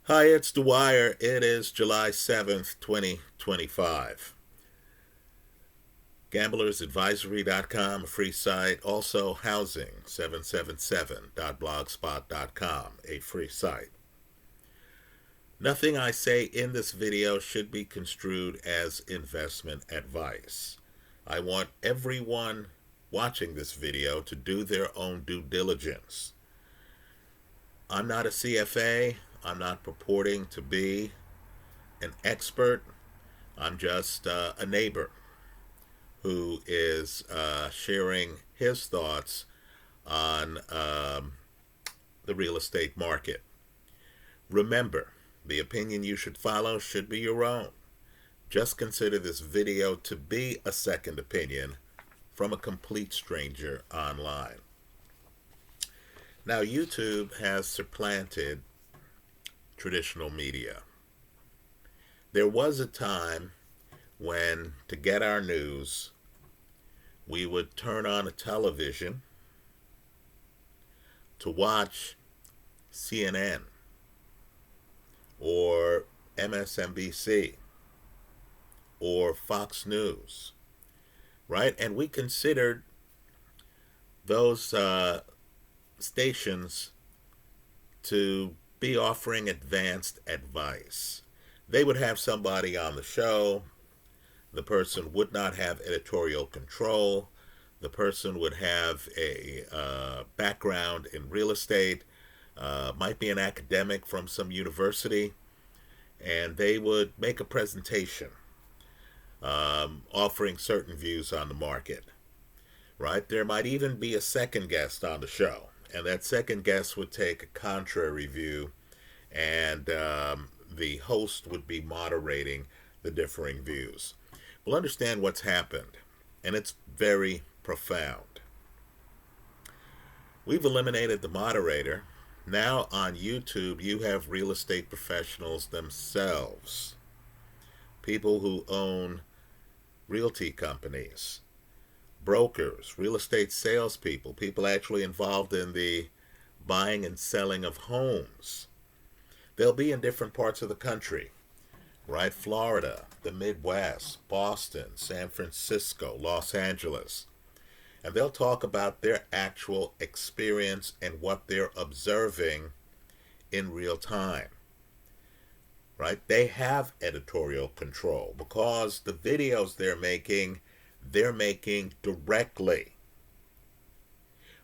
Hi, it's Dwyer. It is July 7th, 2025. Gamblersadvisory.com, a free site. Also, housing777.blogspot.com, a free site. Nothing I say in this video should be construed as investment advice. I want everyone watching this video to do their own due diligence. I'm not a CFA. I'm not purporting to be an expert. I'm just a neighbor who is sharing his thoughts on the real estate market. Remember, the opinion you should follow should be your own. Just consider this video to be a second opinion from a complete stranger online. Now, YouTube has supplanted traditional media. There was a time when, to get our news, we would turn on a television to watch CNN or MSNBC or Fox News, right? And we considered those stations to be offering advanced advice. They would have somebody on the show. The person would not have editorial control. The person would have a background in real estate, might be an academic from some university, and they would make a presentation offering certain views on the market. Right? There might even be a second guest on the show, and that second guest would take a contrary view, and the host would be moderating the differing views. We'll understand what's happened, and it's very profound. We've eliminated the moderator. Now on YouTube, you have real estate professionals themselves, people who own realty companies, brokers, real estate salespeople, people actually involved in the buying and selling of homes. They'll be in different parts of the country, right? Florida, the Midwest, Boston, San Francisco, Los Angeles. And they'll talk about their actual experience and what they're observing in real time, right? They have editorial control because the videos they're making directly.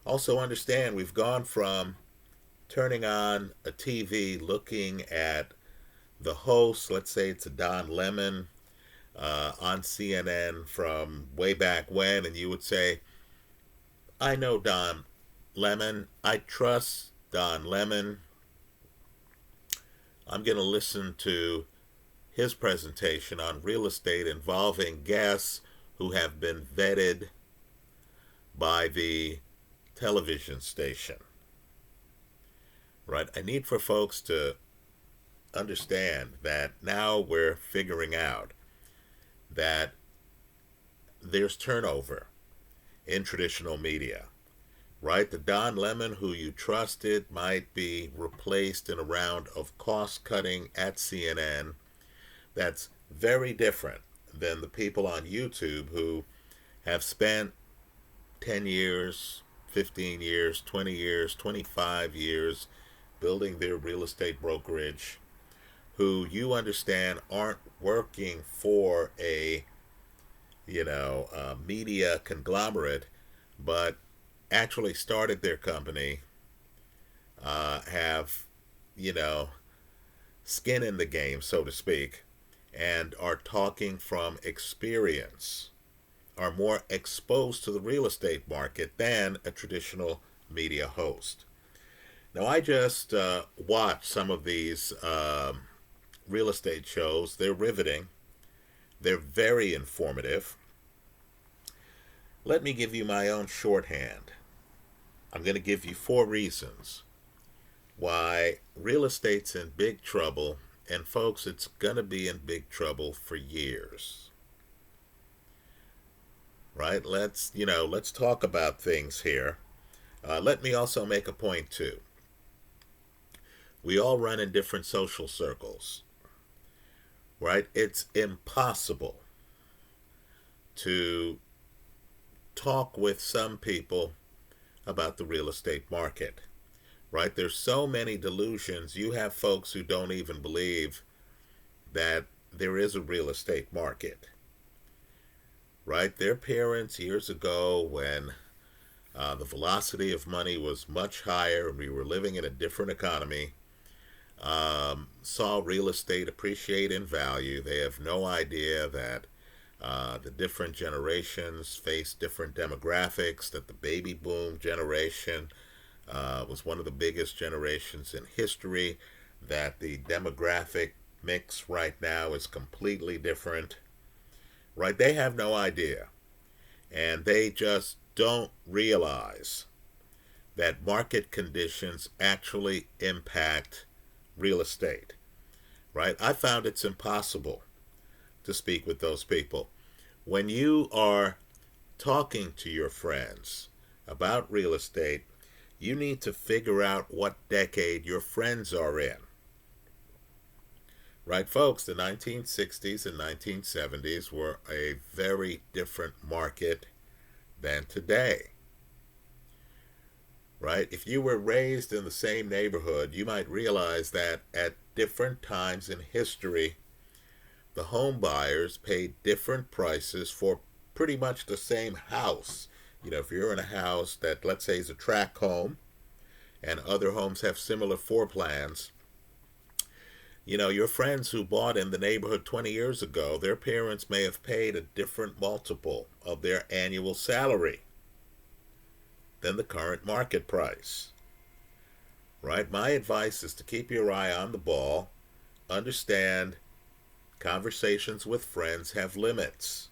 Also understand, we've gone from turning on a TV, looking at the host, let's say it's a Don Lemon on CNN from way back when, and you would say, I know Don Lemon, I trust Don Lemon, I'm going to listen to his presentation on real estate involving guests who have been vetted by the television station. Right? I need for folks to understand that now we're figuring out that there's turnover in traditional media. Right? The Don Lemon who you trusted might be replaced in a round of cost cutting at CNN. That's very different than the people on YouTube who have spent 10 years, 15 years, 20 years, 25 years building their real estate brokerage, who you understand aren't working for a media conglomerate, but actually started their company, have skin in the game, so to speak, and are talking from experience, are more exposed to the real estate market than a traditional media host. Now, I just watched some of these real estate shows. They're riveting. They're very informative. Let me give you my own shorthand. I'm going to give you 4 reasons why real estate's in big trouble, and folks, it's going to be in big trouble for years. Right? Let's talk about things here. Let me also make a point too. We all run in different social circles, right? It's impossible to talk with some people about the real estate market, right? There's so many delusions. You have folks who don't even believe that there is a real estate market, right? Their parents years ago, when the velocity of money was much higher and we were living in a different economy, saw real estate appreciate in value. They have no idea that the different generations face different demographics, that the baby boom generation was one of the biggest generations in history, that the demographic mix right now is completely different, right? They have no idea. And they just don't realize that market conditions actually impact real estate, right? I found it's impossible to speak with those people. When you are talking to your friends about real estate, you need to figure out what decade your friends are in. Right, folks, the 1960s and 1970s were a very different market than today. Right? If you were raised in the same neighborhood, you might realize that at different times in history, the home buyers paid different prices for pretty much the same house. You know, if you're in a house that, let's say, is a tract home, and other homes have similar floor plans, you know, your friends who bought in the neighborhood 20 years ago, their parents may have paid a different multiple of their annual salary than the current market price. Right? My advice is to keep your eye on the ball, understand conversations with friends have limits.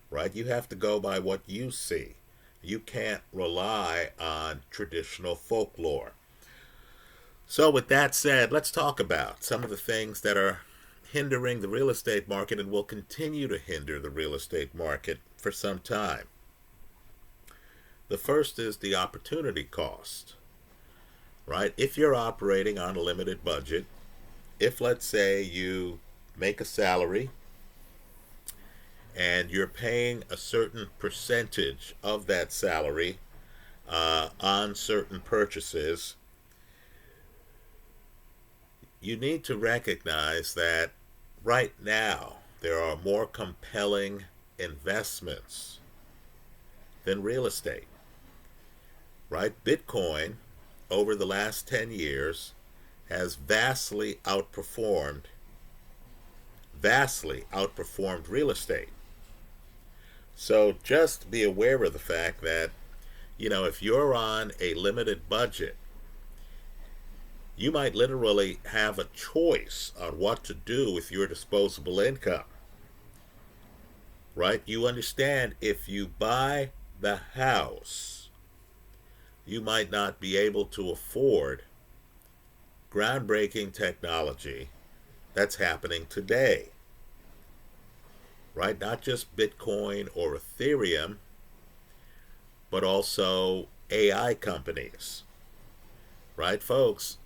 Right? You have to go by what you see. You can't rely on traditional folklore. So with that said, let's talk about some of the things that are hindering the real estate market and will continue to hinder the real estate market for some time. The first is the opportunity cost, right? If you're operating on a limited budget, if let's say you make a salary and you're paying a certain percentage of that salary on certain purchases, you need to recognize that right now there are more compelling investments than real estate. Right? Bitcoin over the last 10 years has vastly outperformed real estate. So just be aware of the fact that, you know, if you're on a limited budget, you might literally have a choice on what to do with your disposable income. Right? You understand, if you buy the house, you might not be able to afford groundbreaking technology that's happening today. Right? Not just Bitcoin or Ethereum, but also AI companies. Right, folks?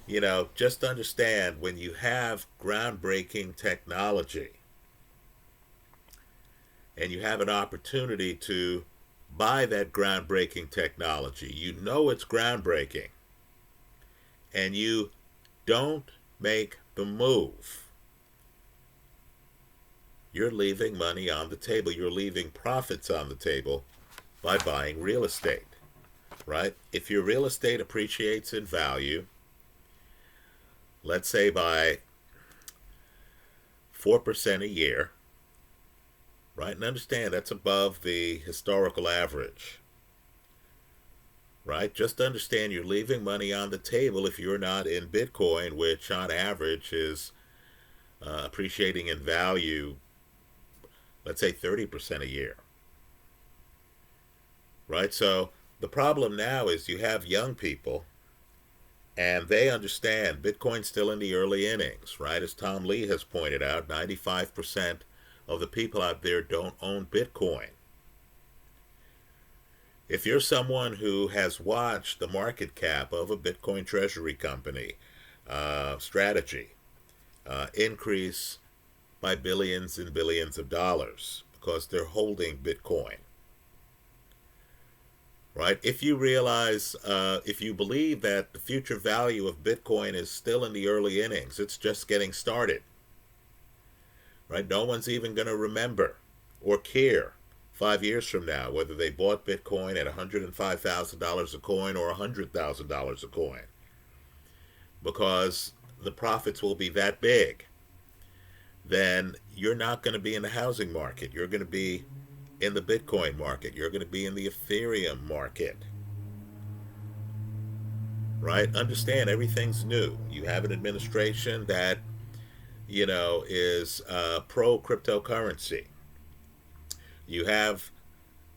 You know, just understand, when you have groundbreaking technology and you have an opportunity to buy that groundbreaking technology, you know it's groundbreaking, and you don't make the move, you're leaving money on the table. You're leaving profits on the table by buying real estate, right? If your real estate appreciates in value, let's say by 4% a year, right? And understand that's above the historical average, right? Just understand you're leaving money on the table if you're not in Bitcoin, which on average is appreciating in value, let's say 30% a year, right? So the problem now is you have young people, and they understand Bitcoin's still in the early innings, right? As Tom Lee has pointed out, 95% of the people out there don't own Bitcoin. If you're someone who has watched the market cap of a Bitcoin treasury company strategy increase by billions and billions of dollars because they're holding Bitcoin, right? If you realize, if you believe that the future value of Bitcoin is still in the early innings, it's just getting started, right? No one's even going to remember or care 5 years from now whether they bought Bitcoin at $105,000 a coin or $100,000 a coin, because the profits will be that big. Then you're not going to be in the housing market. You're going to be in the Bitcoin market. You're going to be in the Ethereum market, right? Understand, everything's new. You have an administration that, is pro cryptocurrency. You have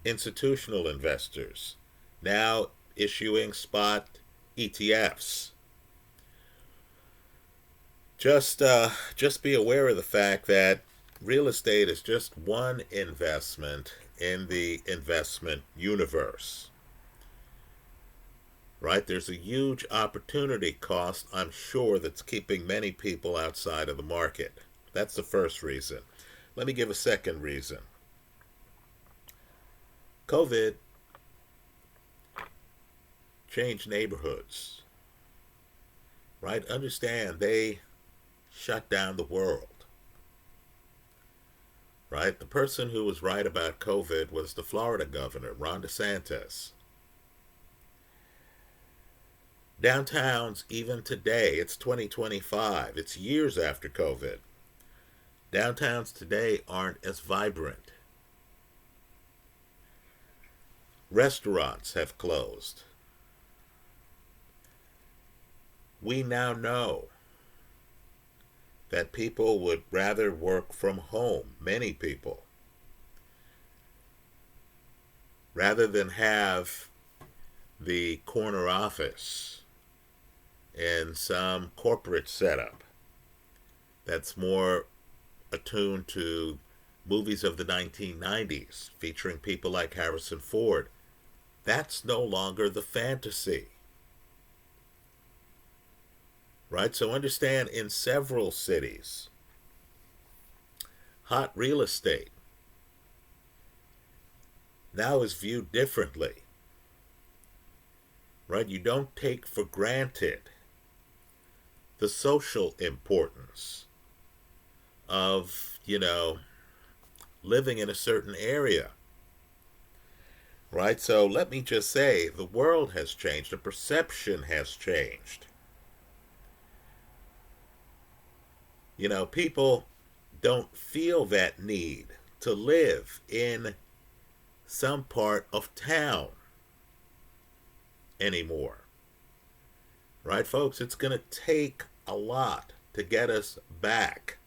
institutional investors now issuing spot ETFs. Just be aware of the fact that real estate is just one investment in the investment universe, right? There's a huge opportunity cost, I'm sure, that's keeping many people outside of the market. That's the first reason. Let me give a second reason. COVID changed neighborhoods, right? Understand, they shut down the world, right? The person who was right about COVID was the Florida governor, Ron DeSantis. Downtowns, even today, it's 2025, it's years after COVID. Downtowns today aren't as vibrant. Restaurants have closed. We now know that people would rather work from home, many people, rather than have the corner office in some corporate setup that's more attuned to movies of the 1990s featuring people like Harrison Ford. That's no longer the fantasy, right? So understand, in several cities, hot real estate now is viewed differently, right? You don't take for granted the social importance of, living in a certain area, right? So let me just say, the world has changed, the perception has changed. People don't feel that need to live in some part of town anymore, right, folks? It's going to take a lot to get us back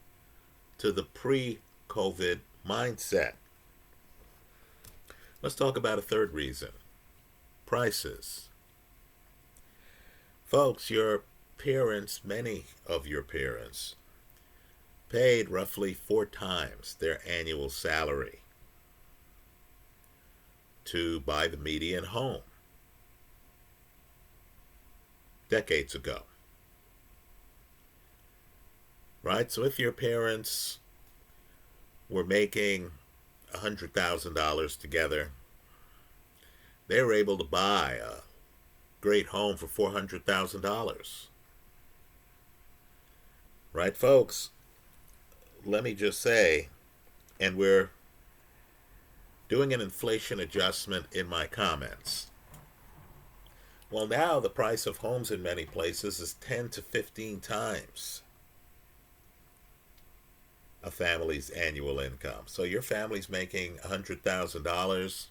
to the pre-COVID mindset. Let's talk about a third reason: prices. Folks, your parents, many of your parents, paid roughly 4 times their annual salary to buy the median home decades ago, right? So if your parents were making $100,000 together, they were able to buy a great home for $400,000, right, folks? Let me just say, and we're doing an inflation adjustment in my comments. Well, now the price of homes in many places is 10 to 15 times a family's annual income. So your family's making $100,000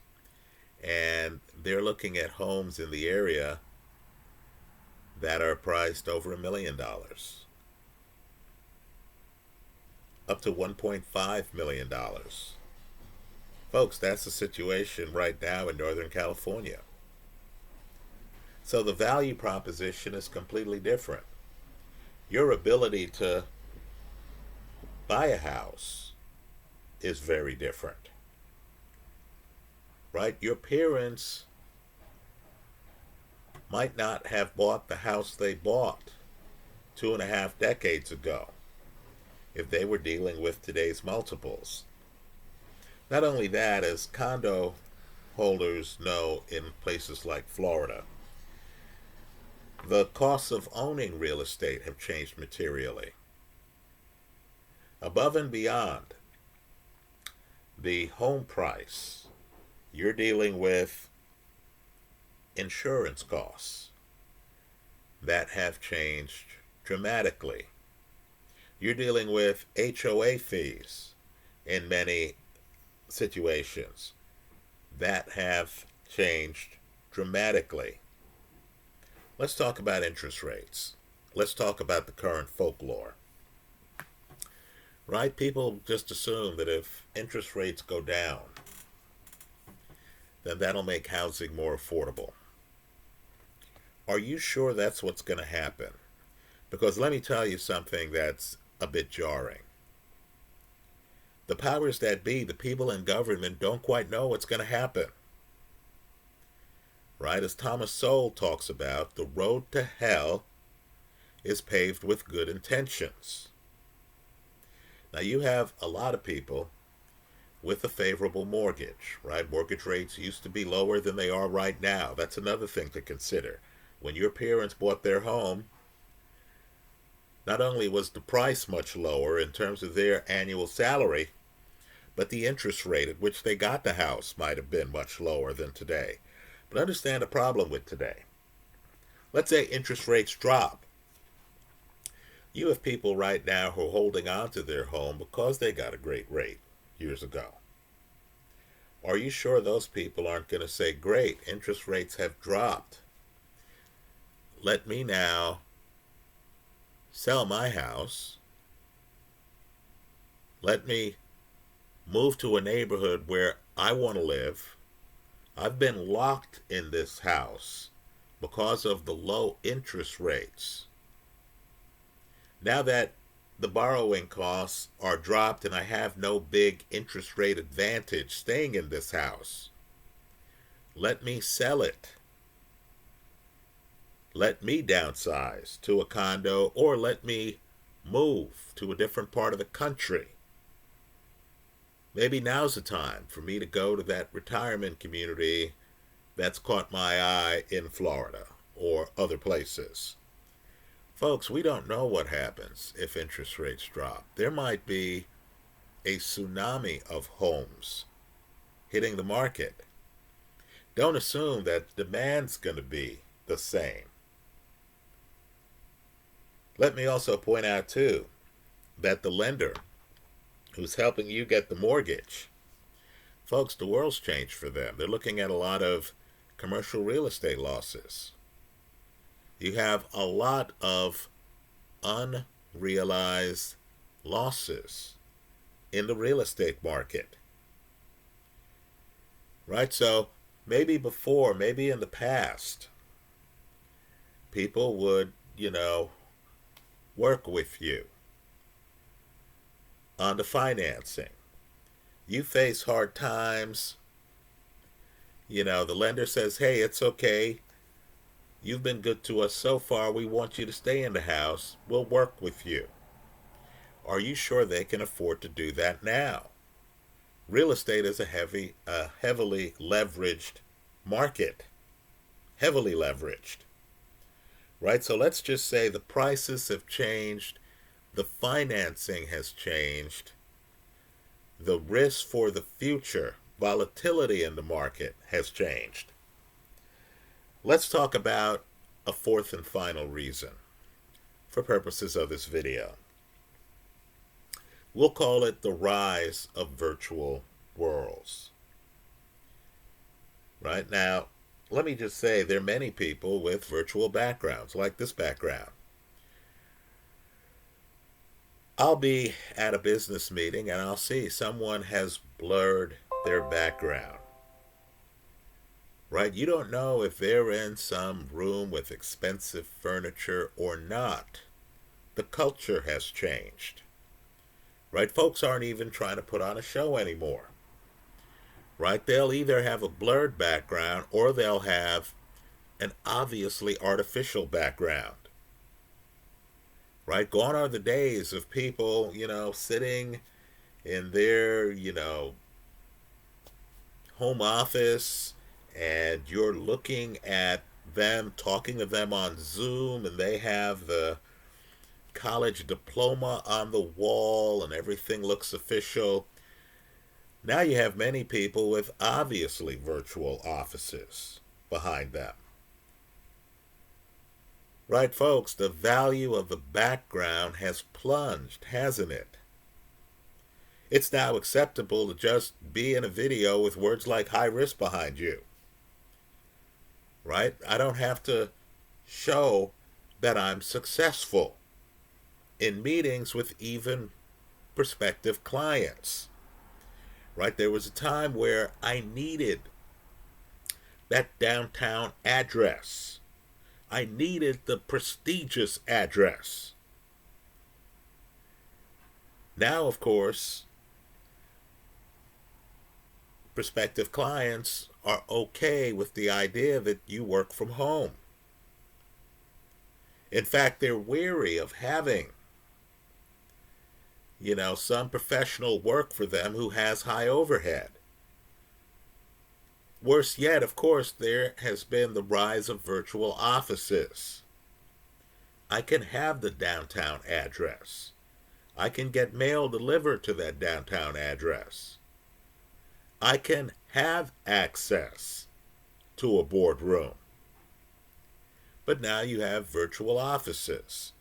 and they're looking at homes in the area that are priced over $1 million, up to $1.5 million. Folks, that's the situation right now in Northern California. So the value proposition is completely different. Your ability to buy a house is very different, right? Your parents might not have bought the house they bought 2.5 decades ago if they were dealing with today's multiples. Not only that, as condo holders know in places like Florida, the costs of owning real estate have changed materially. Above and beyond the home price, you're dealing with insurance costs that have changed dramatically. You're dealing with HOA fees in many situations that have changed dramatically. Let's talk about interest rates. Let's talk about the current folklore. Right? People just assume that if interest rates go down, then that'll make housing more affordable. Are you sure that's what's going to happen? Because let me tell you something that's a bit jarring. The powers that be, the people in government, don't quite know what's going to happen. Right? As Thomas Sowell talks about, the road to hell is paved with good intentions. Now you have a lot of people with a favorable mortgage, right? Mortgage rates used to be lower than they are right now. That's another thing to consider. When your parents bought their home, not only was the price much lower in terms of their annual salary, but the interest rate at which they got the house might have been much lower than today. But understand the problem with today. Let's say interest rates drop. You have people right now who are holding on to their home because they got a great rate years ago. Are you sure those people aren't going to say, great, interest rates have dropped. Let me now sell my house. Let me move to a neighborhood where I want to live. I've been locked in this house because of the low interest rates. Now that the borrowing costs are dropped and I have no big interest rate advantage staying in this house, let me sell it. Let me downsize to a condo, or let me move to a different part of the country. Maybe now's the time for me to go to that retirement community that's caught my eye in Florida or other places. Folks, we don't know what happens if interest rates drop. There might be a tsunami of homes hitting the market. Don't assume that demand's going to be the same. Let me also point out, too, that the lender who's helping you get the mortgage, folks, the world's changed for them. They're looking at a lot of commercial real estate losses. You have a lot of unrealized losses in the real estate market. Right? So maybe before, maybe in the past, people would, work with you on the financing. You face hard times. The lender says, hey, it's okay. You've been good to us so far. We want you to stay in the house. We'll work with you. Are you sure they can afford to do that now? Real estate is a heavily leveraged market. Heavily leveraged. Right? So let's just say the prices have changed. The financing has changed. The risk for the future, volatility in the market has changed. Let's talk about a fourth and final reason for purposes of this video. We'll call it the rise of virtual worlds. Right now, let me just say there are many people with virtual backgrounds, like this background. I'll be at a business meeting and I'll see someone has blurred their background. Right? You don't know if they're in some room with expensive furniture or not. The culture has changed. Right? Folks aren't even trying to put on a show anymore. Right? They'll either have a blurred background or they'll have an obviously artificial background. Right? Gone are the days of people, sitting in their, home office, and you're looking at them, talking to them on Zoom, and they have the college diploma on the wall and everything looks official. Now you have many people with obviously virtual offices behind them. Right, folks? The value of the background has plunged, hasn't it? It's now acceptable to just be in a video with words like high risk behind you. Right? I don't have to show that I'm successful in meetings with even prospective clients. Right? There was a time where I needed that downtown address. I needed the prestigious address. Now, of course, prospective clients are okay with the idea that you work from home. In fact, they're weary of having, some professional work for them who has high overhead. Worse yet, of course, there has been the rise of virtual offices. I can have the downtown address. I can get mail delivered to that downtown address. I can have access to a boardroom. But now you have virtual offices,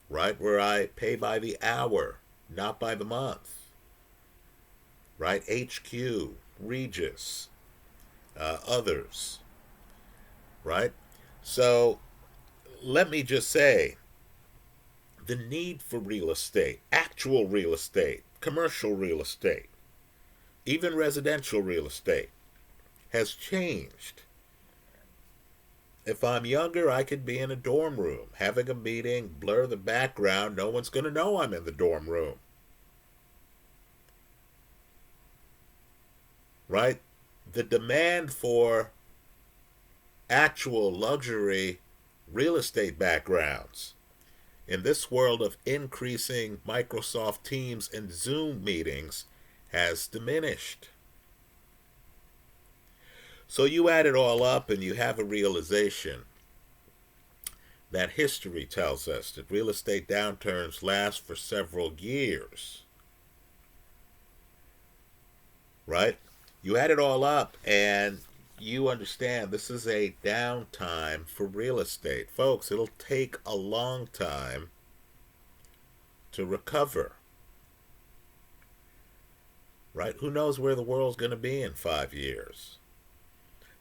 right, where I pay by the hour, not by the month. Right? HQ, Regis, others. Right? So let me just say, the need for real estate, actual real estate, commercial real estate, even residential real estate, has changed. If I'm younger, I could be in a dorm room, having a meeting, blur the background, no one's going to know I'm in the dorm room. Right? The demand for actual luxury real estate backgrounds in this world of increasing Microsoft Teams and Zoom meetings has diminished. So you add it all up and you have a realization that history tells us that real estate downturns last for several years. Right? You add it all up and you understand this is a downtime for real estate. Folks, it'll take a long time to recover. Right? Who knows where the world's going to be in 5 years?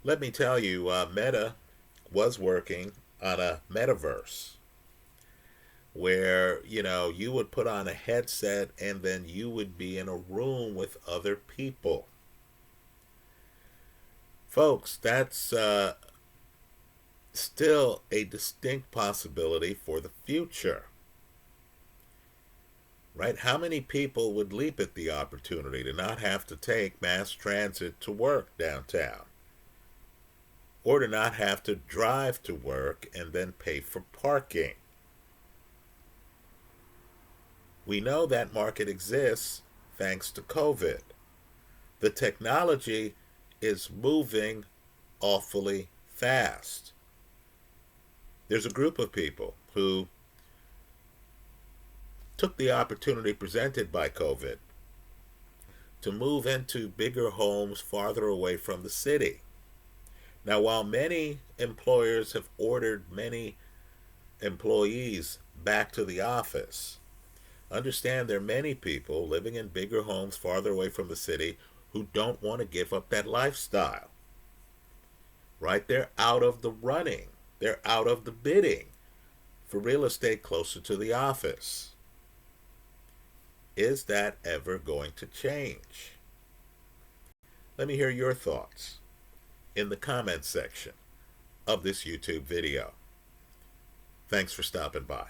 Let me tell you, Meta was working on a metaverse where, you would put on a headset and then you would be in a room with other people. Folks, that's still a distinct possibility for the future. Right? How many people would leap at the opportunity to not have to take mass transit to work downtown? Or to not have to drive to work and then pay for parking? We know that market exists thanks to COVID. The technology is moving awfully fast. There's a group of people who took the opportunity presented by COVID to move into bigger homes farther away from the city. Now, while many employers have ordered many employees back to the office, understand there are many people living in bigger homes farther away from the city who don't want to give up that lifestyle. Right? They're out of the running. They're out of the bidding for real estate closer to the office. Is that ever going to change? Let me hear your thoughts in the comments section of this YouTube video. Thanks for stopping by.